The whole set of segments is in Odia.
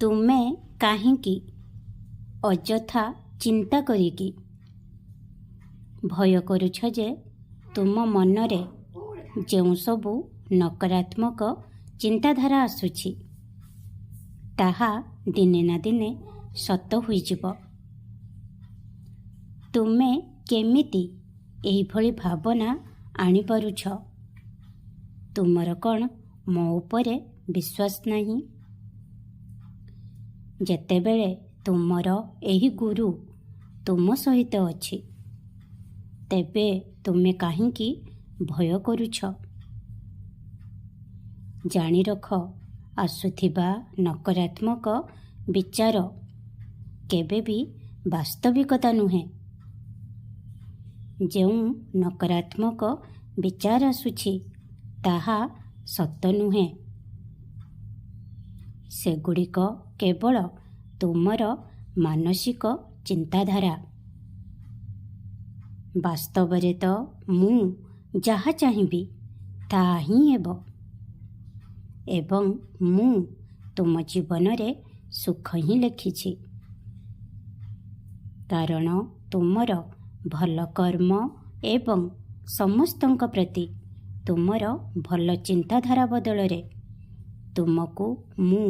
ତୁମେ କାହିଁକି ଅଯଥା ଚିନ୍ତା କରିକି ଭୟ କରୁଛ ଯେ ତୁମ ମନରେ ଯେଉଁ ସବୁ ନକାରାତ୍ମକ ଚିନ୍ତାଧାରା ଆସୁଛି ତାହା ଦିନେ ନା ଦିନେ ସତ ହୋଇଯିବ। ତୁମେ କେମିତି ଏହିଭଳି ଭାବନା ଆଣିପାରୁଛ? ତୁମର କ'ଣ ମୋ ଉପରେ ବିଶ୍ୱାସ ନାହିଁ? ଯେତେବେଳେ ତୁମର ଏହି ଗୁରୁ ତୁମ ସହିତ ଅଛି ତେବେ ତୁମେ କାହିଁକି ଭୟ କରୁଛ? ଜାଣି ରଖ, ଆସୁଥିବା ନକାରାତ୍ମକ ବିଚାର କେବେ ବି ବାସ୍ତବିକତା ନୁହେଁ। ଯେଉଁ ନକାରାତ୍ମକ ବିଚାର ଆସୁଛି ତାହା ସତ ନୁହେଁ। ସେଗୁଡ଼ିକ କେବଳ ତୁମର ମାନସିକ ଚିନ୍ତାଧାରା। ବାସ୍ତବରେ ତ ମୁଁ ଯାହା ଚାହିଁବି ତାହା ହିଁ ହେବ ଏବଂ ମୁଁ ତୁମ ଜୀବନରେ ସୁଖ ହିଁ ଲେଖିଛି। କାରଣ ତୁମର ଭଲ କର୍ମ ଏବଂ ସମସ୍ତଙ୍କ ପ୍ରତି ତୁମର ଭଲ ଚିନ୍ତାଧାରା ବଦଳରେ ତୁମକୁ ମୁଁ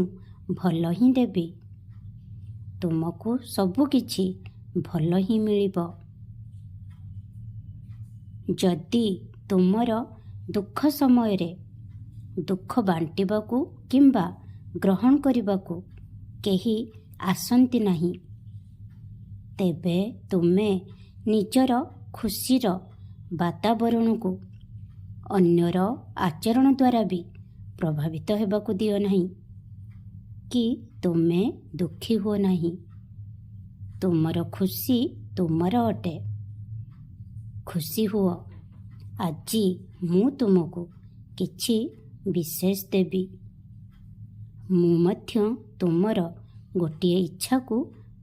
ଭଲ ହିଁ ଦେବି। ତୁମକୁ ସବୁକିଛି ଭଲ ହିଁ ମିଳିବ। ଯଦି ତୁମର ଦୁଃଖ ସମୟରେ ଦୁଃଖ ବାଣ୍ଟିବାକୁ କିମ୍ବା ଗ୍ରହଣ କରିବାକୁ କେହି ଆସନ୍ତି ନାହିଁ ତେବେ ତୁମେ ନିଜର ଖୁସିର ବାତାବରଣକୁ ଅନ୍ୟର ଆଚରଣ ଦ୍ୱାରା ବି ପ୍ରଭାବିତ ହେବାକୁ ଦିଅ ନାହିଁ କି ତୁମେ ଦୁଃଖୀ ହୁଅ ନାହିଁ। ତୁମର ଖୁସି ତୁମର ଅଟେ। ଖୁସି ହୁଅ। ଆଜି ମୁଁ ତୁମକୁ କିଛି ବିଶେଷ ଦେବି। ମୁଁ ମଧ୍ୟ ତୁମର ଗୋଟିଏ ଇଚ୍ଛାକୁ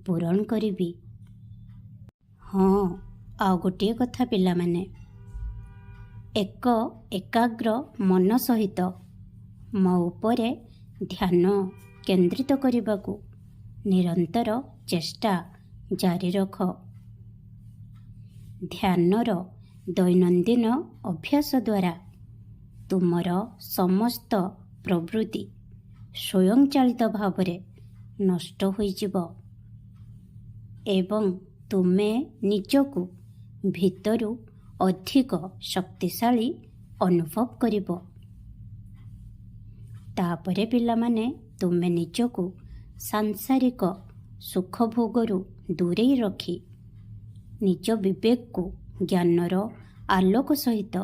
ପୂରଣ କରିବି। ହଁ, ଆଉ ଗୋଟିଏ କଥା ପିଲାମାନେ, ଏକ ଏକାଗ୍ର ମନ ସହିତ ମୋ ଉପରେ ଧ୍ୟାନ କେନ୍ଦ୍ରିତ କରିବାକୁ ନିରନ୍ତର ଚେଷ୍ଟା ଜାରି ରଖ। ଧ୍ୟାନର ଦୈନନ୍ଦିନ ଅଭ୍ୟାସ ଦ୍ୱାରା ତୁମର ସମସ୍ତ ପ୍ରବୃତ୍ତି ସ୍ୱୟଂଚାଳିତ ଭାବରେ ନଷ୍ଟ ହୋଇଯିବ ଏବଂ ତୁମେ ନିଜକୁ ଭିତରୁ ଅଧିକ ଶକ୍ତିଶାଳୀ ଅନୁଭବ କରିବ। ତାପରେ ପିଲାମାନେ, ତୁମେ ନିଜକୁ ସାଂସାରିକ ସୁଖଭୋଗରୁ ଦୂରେଇ ରଖି ନିଜ ବିବେକକୁ ଜ୍ଞାନର ଆଲୋକ ସହିତ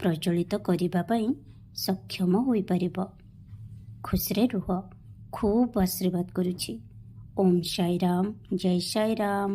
ପ୍ରଜ୍ୱଳିତ କରିବା ପାଇଁ ସକ୍ଷମ ହୋଇପାରିବ। ଖୁସିରେ ରୁହ। ଖୁବ୍ ଆଶୀର୍ବାଦ କରୁଛି। ଓମ୍ ସାଇ ରାମ, ଜୟ ସାଇ ରାମ।